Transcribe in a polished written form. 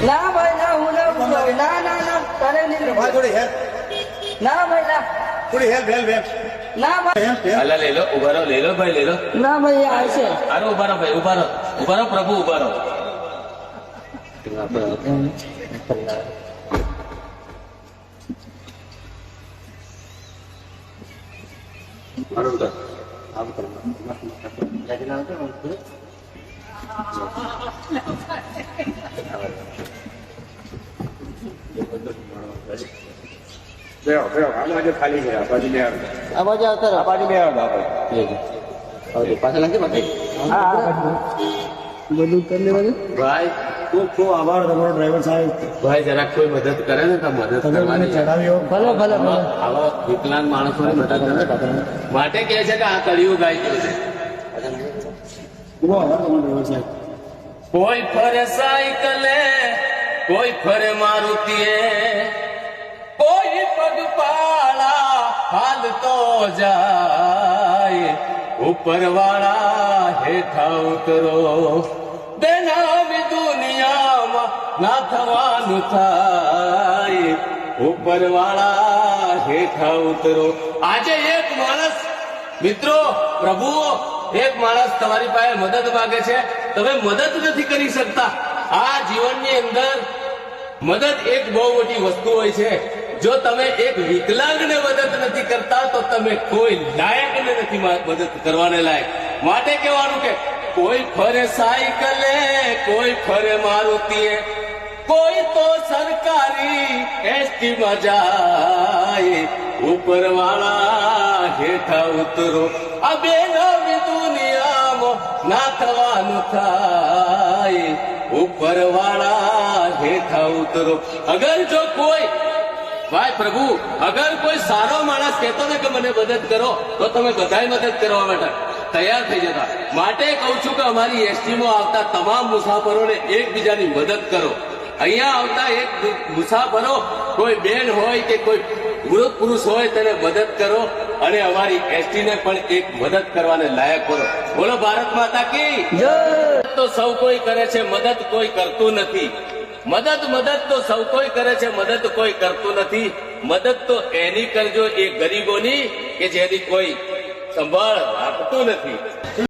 ના ભાઈ ના હું ના પૂછો ના ના ના તારે નહીં ભાઈ થોડી હેલ્પ ના ભાઈ ના થોડી હેલ્પ ના ભાઈ અલા લે લો ઉભા રહો લે લો ભાઈ લે લો ના ભાઈ આ છે અરે ઉભા રહો ભાઈ ઉભા રહો પ્રભુ ઉભા રહો ખાલી છે આ બાજુ આ બાજુ આવતા રહો. પાછા લાગે બધું કરી લેવાનું ભાઈ ખૂબ ખૂબ આભાર તમારો ડ્રાઈવર સાહેબ ભાઈ જરાક કોઈ મદદ કરે ને તો મદદ તમે મને કરવાની ચડાવ્યો ભલે ભલે ભલે આવા વિકલાંગ માણસોની મદદ કરે માટે કહે છે કે આ કળિયુગ આવી ગયો છે ખૂબ આભાર તમારો ડ્રાઈવર સાહેબ કોઈ ફરે સાયકલે કોઈ ફરે મારુતિએ કોઈ પગપાળા હાલતો જાય ઉપરવાળા હેઠા ઉતરો બેનામી દુનિયામાં ના થવાનું થાય ઉપરવાળા હેઠા ઉતરો આજે એક માણસ મિત્રો પ્રભુઓ એક માણસ તમારી પાસે મદદ માંગે છે તમે મદદ નથી કરી શકતા આ જીવનની અંદર મદદ એક બહુ મોટી વસ્તુ હોય છે જો તમે એક વિકલાંગને મદદ નથી કરતા તો તમે કોઈ લાયકને નથી મદદ કરવાને લાયક માટે કહેવાનું કે કોઈ ફરે સાયકલે કોઈ ફરે મારુતિએ કોઈ તો સરકારી એસટી માં જાય ઉપરવાળા હેઠા ઉતરો આ બેનવી દુનિયામાં ના થવાનું થાય ઉપરવાળા હેઠા ઉતરો અગર જો કોઈ ભાઈ પ્રભુ અગર કોઈ સારો માણસ કહેતો ને કે મને મદદ કરો તો તમે બધાય મદદ કરવા માટે તૈયાર થઈ જતા માટે કહું છું કે અમારી એસટીમાં આવતા તમામ મુસાફરોને એકબીજાની મદદ કરો અહીંયા આવતા એક મુસાફરો કોઈ બેન હોય કે કોઈ વૃદ્ધ પુરુષ હોય તેને મદદ કરો અને અમારી એસટીને પણ એક મદદ કરવાને લાયક કરો બોલો ભારત માતા કી જય તો સૌ કોઈ કરે છે મદદ કોઈ કરતું નથી મદદ તો સૌ કોઈ કરે છે મદદ કોઈ કરતું નથી મદદ તો એની કરજો એ ગરીબોની કે જેની કોઈ સંભાળ રાખતું નથી